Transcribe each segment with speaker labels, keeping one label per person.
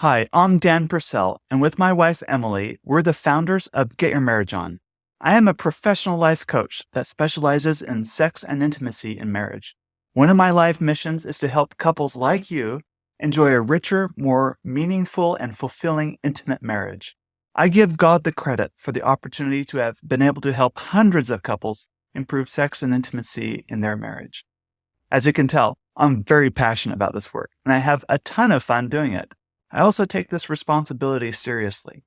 Speaker 1: Hi, I'm Dan Purcell, and with my wife Emily, we're the founders of Get Your Marriage On. I am a professional life coach that specializes in sex and intimacy in marriage. One of my life missions is to help couples like you enjoy a richer, more meaningful, and fulfilling intimate marriage. I give God the credit for the opportunity to have been able to help hundreds of couples improve sex and intimacy in their marriage. As you can tell, I'm very passionate about this work, and I have a ton of fun doing it. I also take this responsibility seriously.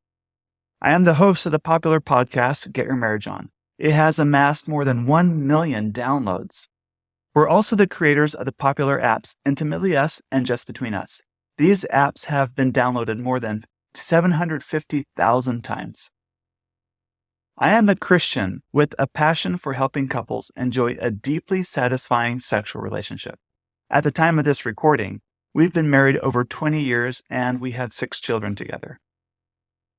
Speaker 1: I am the host of the popular podcast, Get Your Marriage On. It has amassed more than 1 million downloads. We're also the creators of the popular apps Intimately Us and Just Between Us. These apps have been downloaded more than 750,000 times. I am a Christian with a passion for helping couples enjoy a deeply satisfying sexual relationship. At the time of this recording, we've been married over 20 years and we have 6 children together.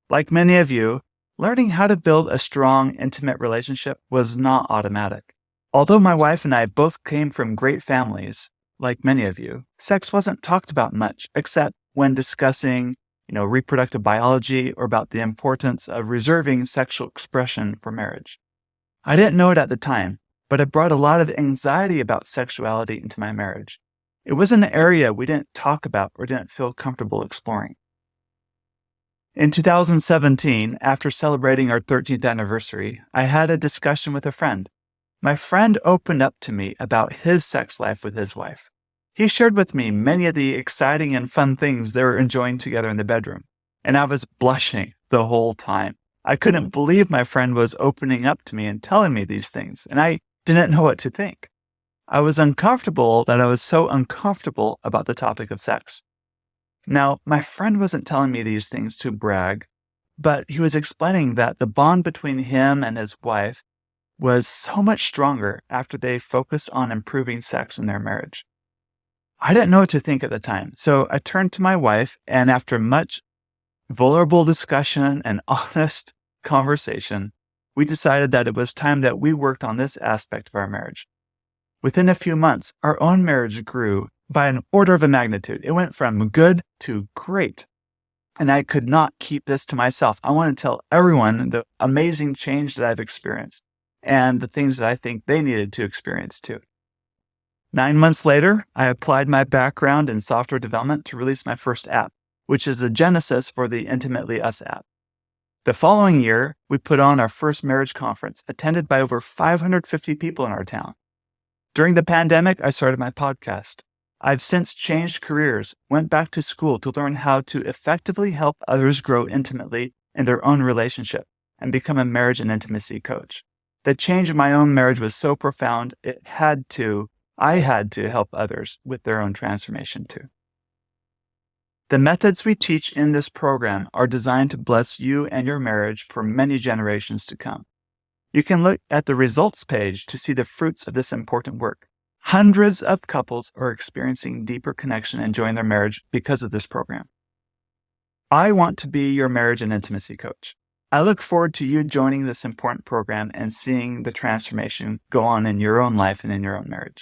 Speaker 1: Like many of you, learning how to build a strong, intimate relationship was not automatic. Although my wife and I both came from great families, like many of you, sex wasn't talked about much except when discussing, reproductive biology or about the importance of reserving sexual expression for marriage. I didn't know it at the time, but it brought a lot of anxiety about sexuality into my marriage. It was an area we didn't talk about or didn't feel comfortable exploring. In 2017, after celebrating our 13th anniversary, I had a discussion with a friend. My friend opened up to me about his sex life with his wife. He shared with me many of the exciting and fun things they were enjoying together in the bedroom, and I was blushing the whole time. I couldn't believe my friend was opening up to me and telling me these things, and I didn't know what to think. I was uncomfortable that I was so uncomfortable about the topic of sex. Now, my friend wasn't telling me these things to brag, but he was explaining that the bond between him and his wife was so much stronger after they focused on improving sex in their marriage. I didn't know what to think at the time, so I turned to my wife, and after much vulnerable discussion and honest conversation, we decided that it was time that we worked on this aspect of our marriage. Within a few months, our own marriage grew by an order of a magnitude. It went from good to great. And I could not keep this to myself. I want to tell everyone the amazing change that I've experienced and the things that I think they needed to experience too. 9 months later, I applied my background in software development to release my first app, which is the genesis for the Intimately Us app. The following year, we put on our first marriage conference, attended by over 550 people in our town. During the pandemic, I started my podcast. I've since changed careers, went back to school to learn how to effectively help others grow intimately in their own relationship and become a marriage and intimacy coach. The change in my own marriage was so profound, I had to help others with their own transformation too. The methods we teach in this program are designed to bless you and your marriage for many generations to come. You can look at the results page to see the fruits of this important work. Hundreds of couples are experiencing deeper connection and enjoying their marriage because of this program. I want to be your marriage and intimacy coach. I look forward to you joining this important program and seeing the transformation go on in your own life and in your own marriage.